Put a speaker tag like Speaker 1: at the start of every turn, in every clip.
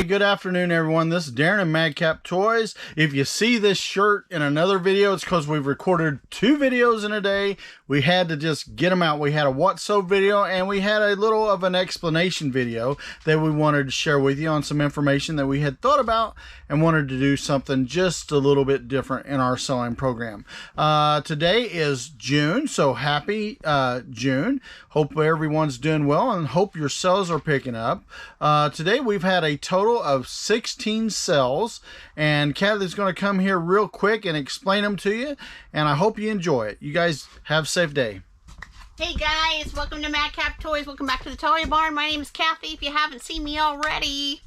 Speaker 1: Hey, good afternoon, everyone. This is Daren and Madcaptoys. If you see this shirt in another video, it's because we've recorded 2 videos in a day. We had to just get them out. We had a What's So video, and we had a little of an explanation video that we wanted to share with you on some information that we had thought about and wanted to do something just a little bit different in our selling program. Today is June, so happy June. Hope everyone's doing well and hope your sales are picking up. Today we've had a total of 16 sales, and Kathy's going to come here real quick and explain them to you, and I hope you enjoy it. You guys have a safe day.
Speaker 2: Hey guys, welcome to Madcaptoys. Welcome back to the Toy Barn. My name is Kathy, if you haven't seen me already.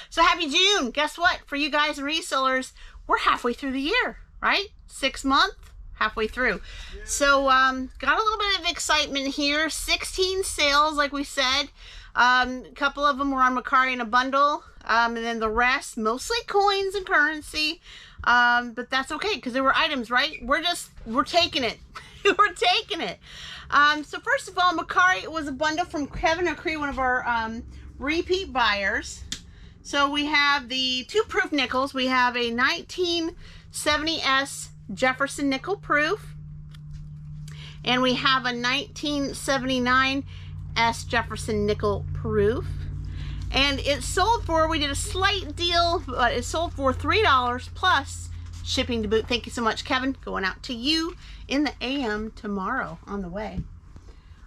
Speaker 2: So happy June. Guess what? For you guys and resellers, we're halfway through the year, right? 6 months, halfway through. So got a little bit of excitement here. 16 sales, like we said. A couple of them were on Mercari in a bundle, and then the rest mostly coins and currency, but that's okay because they were items, right? We're taking it. We're taking it. So first of all, Mercari was a bundle from Kevin O'Cree, one of our repeat buyers. So we have the 2 proof nickels. We have a 1970s Jefferson nickel proof, and we have a 1979 Jefferson nickel proof, and it sold for, we did a slight deal, but it sold for $3 plus shipping to boot. Thank you so much, Kevin. Going out to you in the AM tomorrow on the way.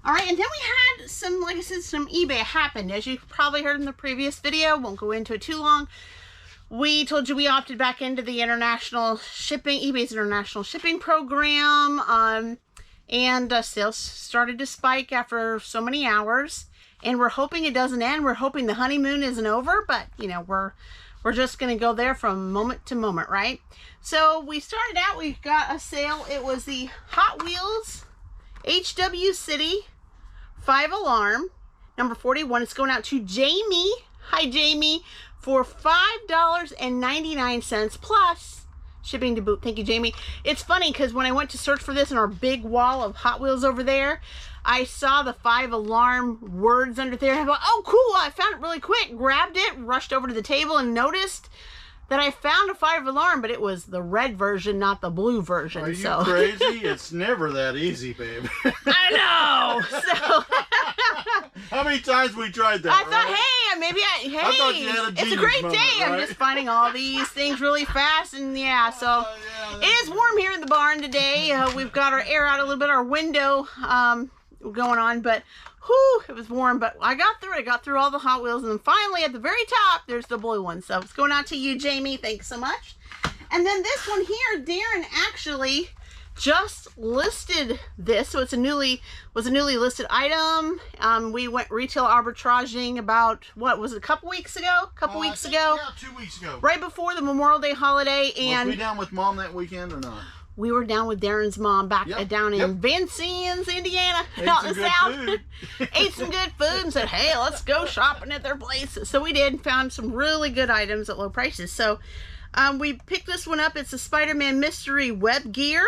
Speaker 2: All right, and then we had some, like I said, some eBay happened. As you probably heard in the previous video, won't go into it too long. We told you we opted back into the international shipping, eBay's international shipping program. And sales started to spike after so many hours, and we're hoping it doesn't end. We're hoping the honeymoon isn't over, but you know, we're just going to go there from moment to moment, right? So we started out, we got a sale. It was the Hot Wheels HW City 5 alarm number 41. It's going out to Jamie. Hi Jamie, for $5.99 plus shipping to boot. Thank you, Jamie. It's funny because when I went to search for this in our big wall of Hot Wheels over there, I saw the 5 alarm words under there. I thought, oh, cool. I found it really quick. Grabbed it, rushed over to the table, and noticed that I found a 5 alarm, but it was the red version, not the blue version.
Speaker 1: Are you crazy? It's never that easy, babe.
Speaker 2: I know. So
Speaker 1: how many times we tried that?
Speaker 2: I thought, hey, maybe I
Speaker 1: thought you had a
Speaker 2: it's a great
Speaker 1: moment,
Speaker 2: day.
Speaker 1: right?
Speaker 2: I'm just finding all these things really fast, and yeah, so
Speaker 1: yeah,
Speaker 2: it is warm here in the barn today. We've got our air out a little bit, our window going on, but whew, it was warm, but I got through it. I got through all the Hot Wheels, and then finally at the very top, there's the blue one. So it's going out to you, Jamie. Thanks so much. And then this one here, Daren actually just listed this, so it's a newly listed item. We went retail arbitraging about, what was it, a couple weeks ago? Yeah, 2
Speaker 1: weeks ago.
Speaker 2: Right before the Memorial Day holiday. And
Speaker 1: was we down with Mom that weekend or not?
Speaker 2: We were down with Daren's mom back down in Vincennes, Indiana, out in the south. Ate some good food and said, hey, let's go shopping at their places. So we did, and found some really good items at low prices. So we picked this one up. It's a Spider-Man Mystery Web Gear,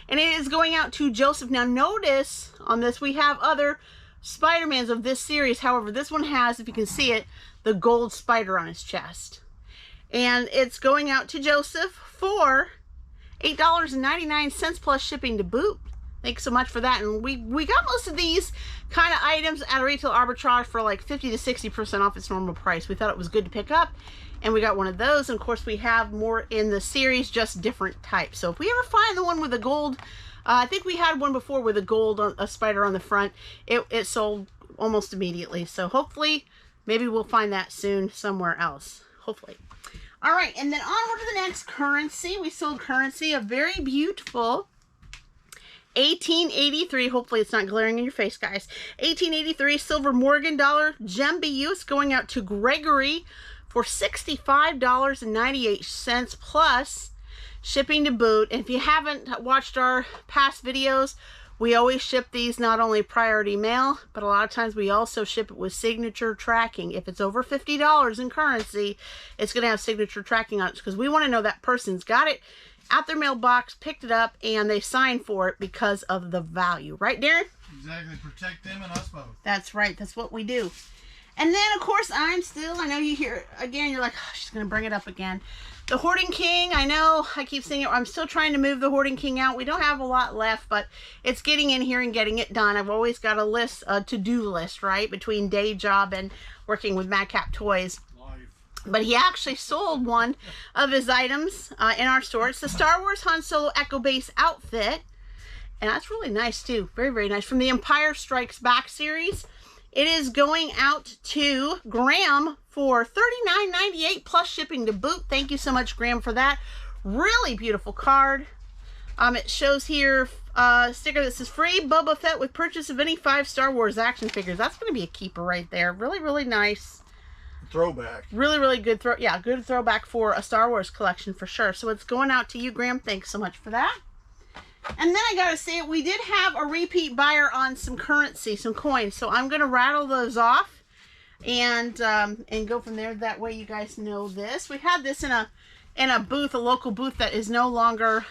Speaker 2: and it is going out to Joseph. Now notice on this, we have other Spider-Mans of this series. However, this one has, if you can see it, the gold spider on his chest. And it's going out to Joseph for $8.99 plus shipping to boot. Thanks so much for that. And we got most of these kind of items at a retail arbitrage for like 50 to 60% off its normal price. We thought it was good to pick up, and we got one of those. And of course, we have more in the series, just different types. So if we ever find the one with the gold, I think we had one before with a gold a spider on the front. It sold almost immediately. So hopefully, maybe we'll find that soon somewhere else. Hopefully. All right, and then onward to the next currency. We sold currency, a very beautiful 1883. Hopefully it's not glaring in your face, guys. 1883 silver Morgan dollar gem BU. It's going out to Gregory for $65.98 plus shipping to boot. And if you haven't watched our past videos, we always ship these not only priority mail, but a lot of times we also ship it with signature tracking. If it's over $50 in currency, it's going to have signature tracking on it because we want to know that person's got it out their mailbox, picked it up, and they signed for it because of the value. Right, Daren?
Speaker 1: Exactly. Protect them and us both.
Speaker 2: That's right. That's what we do. And then, of course, I know you hear it again, you're like, oh, she's going to bring it up again. The Hoarding King, I know I keep saying it. I'm still trying to move the Hoarding King out. We don't have a lot left, but it's getting in here and getting it done. I've always got a list, a to-do list, right, between day job and working with Madcaptoys. But he actually sold one of his items in our store. It's the Star Wars Han Solo Echo Base outfit. And that's really nice, too. Very, very nice. From the Empire Strikes Back series. It is going out to Graham for $39.98 plus shipping to boot. Thank you so much, Graham, for that. Really beautiful card. It shows here a sticker that says free Boba Fett with purchase of any 5 Star Wars action figures. That's going to be a keeper right there. Really, really nice.
Speaker 1: Throwback.
Speaker 2: Really, really good good throwback for a Star Wars collection for sure. So it's going out to you, Graham. Thanks so much for that. And then I gotta say, we did have a repeat buyer on some currency, some coins. So I'm gonna rattle those off and go from there. That way you guys know this. We had this in a booth, a local booth that is no longer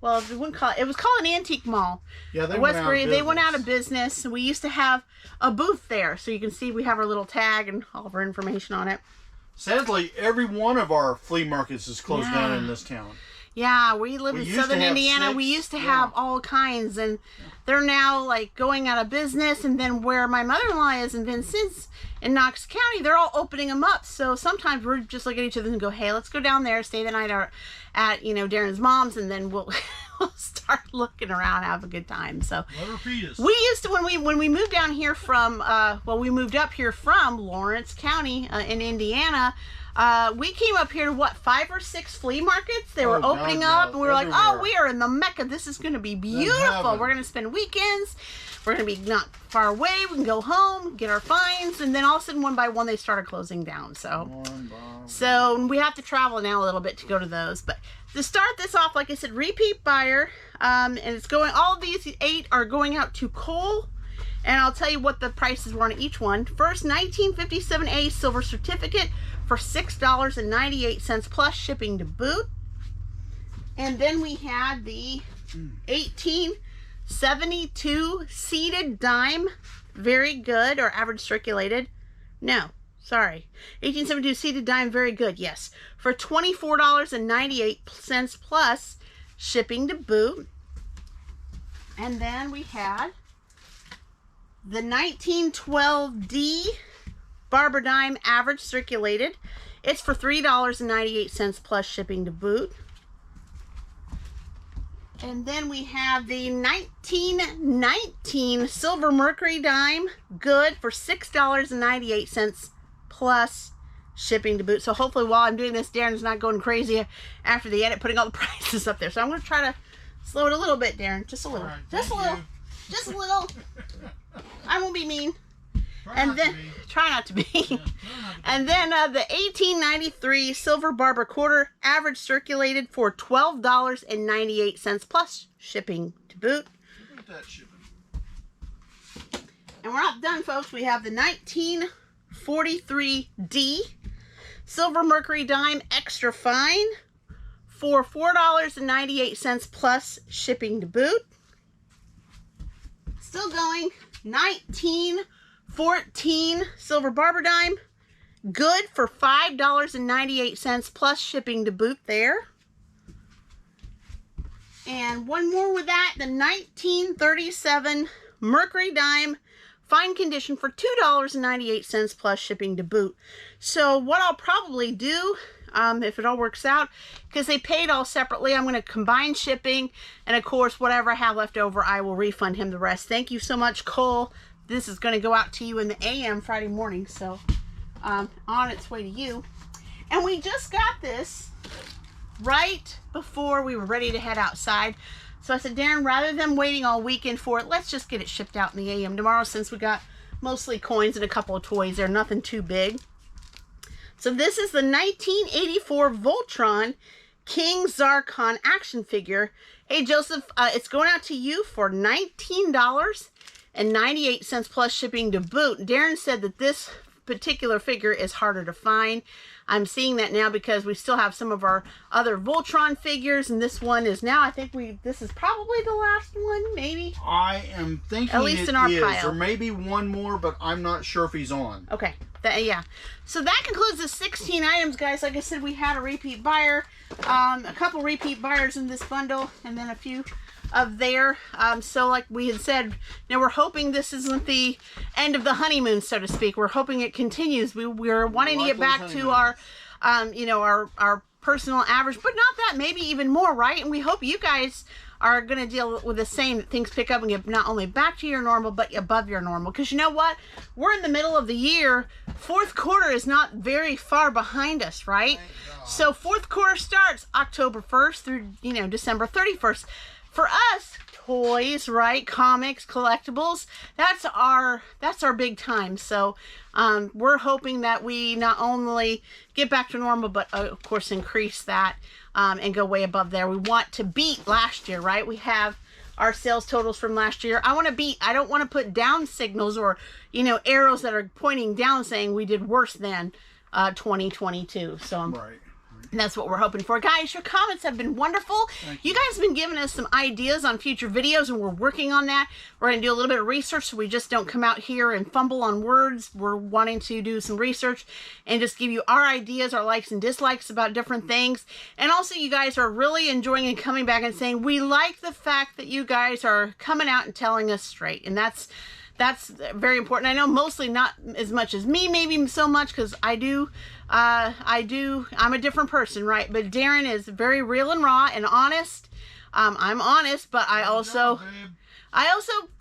Speaker 2: well, we wouldn't call it. It was called an antique mall. Yeah, they went out of business. We used to have a booth there, so you can see we have our little tag and all of our information on it.
Speaker 1: Sadly, every one of our flea markets is closed down in this town.
Speaker 2: Yeah, we live in southern Indiana. We used to have all kinds, and they're now like going out of business. And then where my mother-in-law is in Vincennes in Knox County, they're all opening them up. So sometimes we're just looking at each other and go, hey, let's go down there, stay the night at Daren's mom's, and then we'll start looking around, have a good time. So we used to, when we moved down here from we moved up here from Lawrence County in Indiana. We came up here to 5 or 6 flea markets. They were opening up, and we were like, oh, we are in the Mecca. This is going to be beautiful. We're going to spend weekends. We're going to be not far away. We can go home, get our finds, and then all of a sudden, one by one, they started closing down. So we have to travel now a little bit to go to those. But to start this off, like I said, repeat buyer, and it's going. All of these 8 are going out to Cole. And I'll tell you what the prices were on each one. First, 1957A silver certificate for $6.98 plus shipping to boot. And then we had the 1872 seated dime, very good, or average circulated. No, sorry. 1872 seated dime, very good, yes. For $24.98 plus shipping to boot. And then we had the 1912D Barber Dime average circulated. It's for $3.98 plus shipping to boot. And then we have the 1919 Silver Mercari Dime, good, for $6.98 plus shipping to boot. So hopefully while I'm doing this, Darren's not going crazy after the edit, putting all the prices up there. So I'm going to try to slow it a little bit, Daren. Just a little. Right, just a little. Just a little. I won't be mean. Try not to be. And then the 1893 Silver Barber Quarter, average circulated for $12.98 plus shipping to boot.
Speaker 1: Look at that shipping.
Speaker 2: And we're not done, folks. We have the 1943D Silver Mercari Dime extra fine for $4.98 plus shipping to boot. Still going. 1914 Silver Barber Dime, good, for $5.98 plus shipping to boot there. And one more with that, the 1937 Mercari Dime, fine condition, for $2.98 plus shipping to boot. So what I'll probably do, if it all works out, because they paid all separately, I'm going to combine shipping, and of course whatever I have left over, I will refund him the rest. Thank you so much, Cole. This is going to go out to you in the AM Friday morning, so on its way to you. And we just got this right before we were ready to head outside. So I said, Daren, rather than waiting all weekend for it, let's just get it shipped out in the AM tomorrow, since we got mostly coins and a couple of toys there, nothing too big. So this is the 1984 Voltron King Zarkon action figure. Hey, Joseph, it's going out to you for $19.98 plus shipping to boot. Daren said that this particular figure is harder to find. I'm seeing that now because we still have some of our other Voltron figures, and this one is now, I think this is probably the last one, maybe.
Speaker 1: I am thinking
Speaker 2: at least in our pile.
Speaker 1: Or maybe one more, but I'm not sure if he's on.
Speaker 2: Okay, yeah. So that concludes the 16 items, guys. Like I said, we had a repeat buyer, a couple repeat buyers in this bundle, and then a few of there. So like we had said, now we're hoping this isn't the end of the honeymoon, so to speak. We're hoping it continues. We're wanting to get back to our, you know, our personal average, but not that, maybe even more, right? And we hope you guys are going to deal with the same, that things pick up and get not only back to your normal, but above your normal. Because you know what? We're in the middle of the year. Fourth quarter is not very far behind us, right? So fourth quarter starts October 1st through, you know, December 31st. For us, toys, right? Comics, collectibles, that's our big time. So we're hoping that we not only get back to normal, but of course increase that and go way above there. We want to beat last year, right? We have our sales totals from last year. I want to beat. I don't want to put down signals or, you know, arrows that are pointing down saying we did worse than 2022. So
Speaker 1: right.
Speaker 2: And that's what we're hoping for. Guys, your comments have been wonderful. You guys have been giving us some ideas on future videos, and we're working on that. We're going to do a little bit of research so we just don't come out here and fumble on words. We're wanting to do some research and just give you our ideas, our likes and dislikes about different things. And also, you guys are really enjoying and coming back and saying, we like the fact that you guys are coming out and telling us straight. And that's very important. I know mostly not as much as me, maybe so much, because I'm a different person, right? But Daren is very real and raw and honest. I'm honest, but I also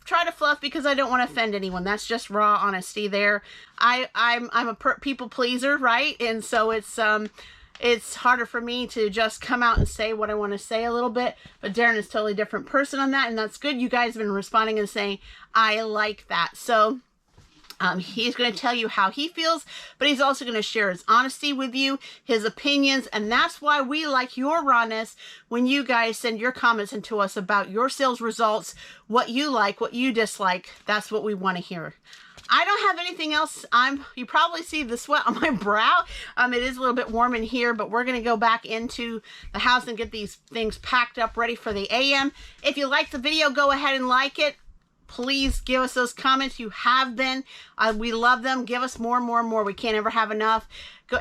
Speaker 2: try to fluff because I don't want to offend anyone. That's just raw honesty there. I'm a people pleaser, right? And so it's harder for me to just come out and say what I want to say a little bit, but Daren is a totally different person on that, and that's good. You guys have been responding and saying, I like that. So he's going to tell you how he feels, but he's also going to share his honesty with you, his opinions, and that's why we like your rawness when you guys send your comments into us about your sales results, what you like, what you dislike. That's what we want to hear. I don't have anything else. You probably see the sweat on my brow. It is a little bit warm in here, but we're going to go back into the house and get these things packed up ready for the AM. If you like the video, go ahead and like it. Please give us those comments. You have been. We love them. Give us more and more and more. We can't ever have enough.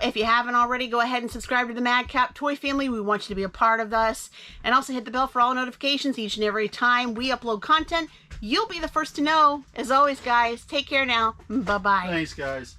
Speaker 2: If you haven't already, go ahead and subscribe to the Madcap Toy family. We want you to be a part of us. And also hit the bell for all notifications each and every time we upload content. You'll be the first to know. As always, guys, take care now. Bye-bye.
Speaker 1: Thanks, guys.